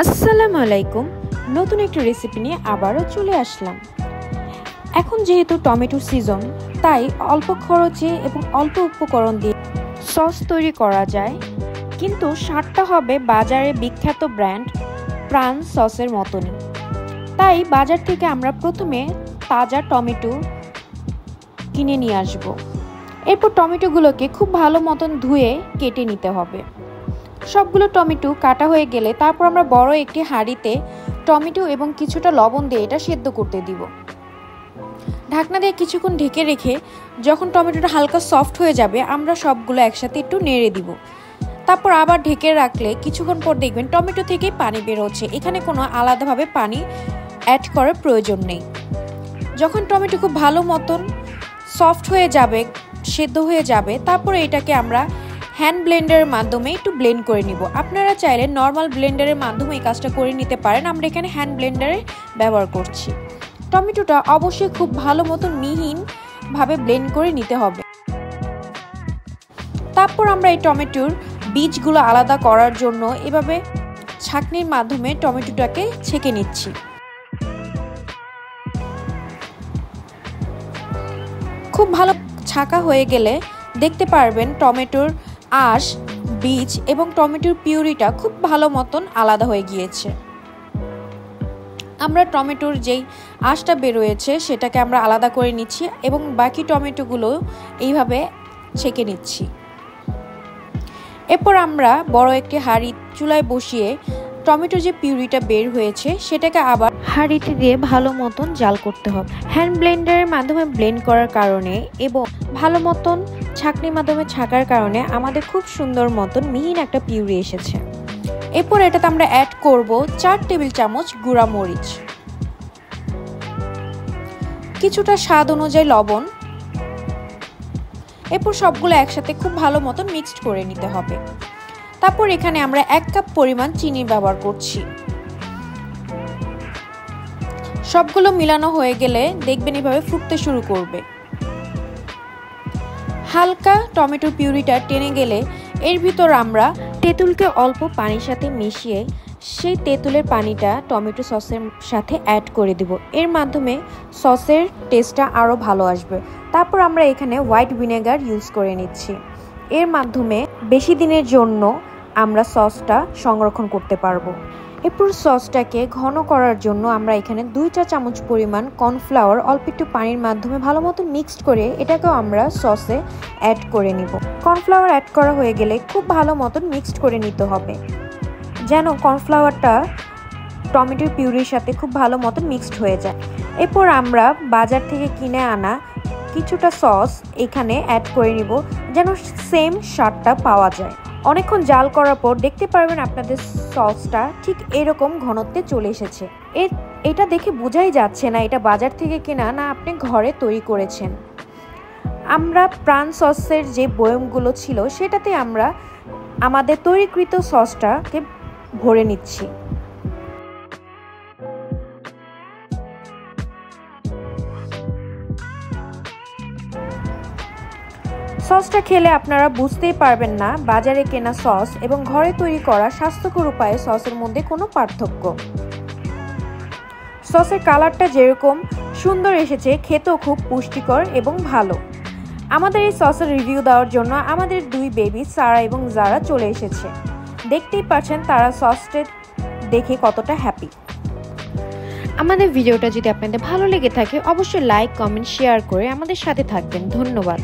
আসসালামু আলাইকুম। নতুন একটি রেসিপি নিয়ে আবারও চলে আসলাম। এখন যেহেতু টমেটোর সিজন, তাই অল্প খরচে এবং অল্প উপকরণ দিয়ে সস তৈরি করা যায়, কিন্তু স্বাদটা হবে বাজারে বিখ্যাত ব্র্যান্ড প্রাণ সসের মতনই। তাই বাজার থেকে আমরা প্রথমে তাজা টমেটো কিনে নিয়ে আসব। এরপর টমেটোগুলোকে খুব ভালো মতন ধুয়ে কেটে নিতে হবে। সবগুলো টমেটো কাটা হয়ে গেলে তারপর আমরা বড় একটি হাঁড়িতে টমেটো এবং কিছুটা লবণ দিয়ে এটা সেদ্ধ করতে দিব। ঢাকনা দিয়ে কিছুক্ষণ ঢেকে রেখে যখন টমেটোটা হালকা সফট হয়ে যাবে, আমরা সবগুলো একসাথে একটু নেড়ে দিব। তারপর আবার ঢেকে রাখলে কিছুক্ষণ পর দেখবেন টমেটো থেকেই পানি বের হচ্ছে। এখানে কোনো আলাদাভাবে পানি অ্যাড করার প্রয়োজন নেই। যখন টমেটো খুব ভালো মতন সফট হয়ে যাবে, সেদ্ধ হয়ে যাবে, তারপরে এটাকে আমরা হ্যান্ড ব্লেন্ডারের মাধ্যমে একটু ব্লেন্ড করে নিব। আপনারা চাইলে নর্মাল ব্লেন্ডারের মাধ্যমে এই কাজটা করে নিতে পারেন। আমরা এখানে হ্যান্ড ব্লেন্ডারে ব্যবহার করছি। টমেটোটা অবশ্যই খুব ভালো মতো মিহিনভাবে ব্লেন্ড করে নিতে হবে। তারপর আমরা এই টমেটোর বীজগুলো আলাদা করার জন্য এভাবে ছাঁকনির মাধ্যমে টমেটোটাকে ছেঁকে নিচ্ছি। খুব ভালো ছাঁকা হয়ে গেলে দেখতে পারবেন টমেটোর আঁশ, বীজ এবং টমেটোর পিউরিটা খুব ভালো মতন আলাদা হয়ে গিয়েছে। আমরা টমেটোর যেই আঁশটা বেরোয়েছে সেটাকে আমরা আলাদা করে নিচ্ছি এবং বাকি টমেটোগুলো এইভাবে ছেঁকে নিচ্ছি। এরপর আমরা বড় একটি হাঁড়ি চুলায় বসিয়ে টমেটোর যে পিউরিটা বের হয়েছে সেটাকে আবার হাঁড়িতে দিয়ে ভালো মতন জাল করতে হবে। হ্যান্ড ব্লেন্ডারের মাধ্যমে ব্লেন্ড করার কারণে এবং ভালো মতন ছাঁকনির মাধ্যমে ছাঁকার কারণে আমাদের খুব সুন্দর মতন মিহিন একটা পিউরি এসেছে। এরপর এটাতে আমরা অ্যাড করব 4 টেবিল চামচ গুঁড়া মরিচ, কিছুটা স্বাদ অনুযায়ী লবণ। এরপর সবগুলো একসাথে খুব ভালো মতন মিক্সড করে নিতে হবে। তারপর এখানে আমরা 1 কাপ পরিমাণ চিনি ব্যবহার করছি। সবগুলো মিলানো হয়ে গেলে দেখবেন এভাবে ফুটতে শুরু করবে। হালকা টমেটো পিউরিটা টেনে গেলে এর ভিতর আমরা তেঁতুলকে অল্প পানির সাথে মিশিয়ে সেই তেঁতুলের পানিটা টমেটো সসের সাথে অ্যাড করে দেব। এর মাধ্যমে সসের টেস্টটা আরও ভালো আসবে। তারপর আমরা এখানে হোয়াইট ভিনেগার ইউজ করে নিচ্ছি। এর মাধ্যমে বেশি দিনের জন্য আমরা সসটা সংরক্ষণ করতে পারবো। এরপর সসটাকে ঘন করার জন্য আমরা এখানে 2 চা চামচ পরিমাণ কর্নফ্লাওয়ার অল্প একটু পানির মাধ্যমে ভালো মতো মিক্সড করে এটাকেও আমরা সসে অ্যাড করে নিব। কর্নফ্লাওয়ার অ্যাড করা হয়ে গেলে খুব ভালো মতন মিক্সড করে নিতে হবে, যেন কর্নফ্লাওয়ারটা টমেটোর পিউরির সাথে খুব ভালো মতন মিক্সড হয়ে যায়। এরপর আমরা বাজার থেকে কিনে আনা কিছুটা সস এখানে অ্যাড করে নিব, যেন সেম স্বাদটা পাওয়া যায়। অনেকক্ষণ জাল করার পর দেখতে পারবেন আপনাদের সসটা ঠিক এরকম ঘনত্বে চলে এসেছে। এটা দেখে বোঝাই যাচ্ছে না এটা বাজার থেকে কেনা না আপনি ঘরে তৈরি করেছেন। আমরা প্রাণ সসের যে বয়মগুলো ছিল সেটাতে আমরা আমাদের তৈরিকৃত সসটাকে ভরে নিচ্ছি। সসটা খেলে আপনারা বুঝতেই পারবেন না বাজারে কেনা সস এবং ঘরে তৈরি করা স্বাস্থ্যকর উপায়ে সসের মধ্যে কোনো পার্থক্য। সসের কালারটা যেরকম সুন্দর এসেছে, খেতেও খুব পুষ্টিকর এবং ভালো। আমাদের এই সসের রিভিউ দেওয়ার জন্য আমাদের 2 বেবি সারা এবং জারা চলে এসেছে। দেখতেই পাচ্ছেন তারা সসটা দেখে কতটা হ্যাপি। আমাদের ভিডিওটা যদি আপনাদের ভালো লেগে থাকে অবশ্যই লাইক, কমেন্ট, শেয়ার করে আমাদের সাথে থাকবেন। ধন্যবাদ।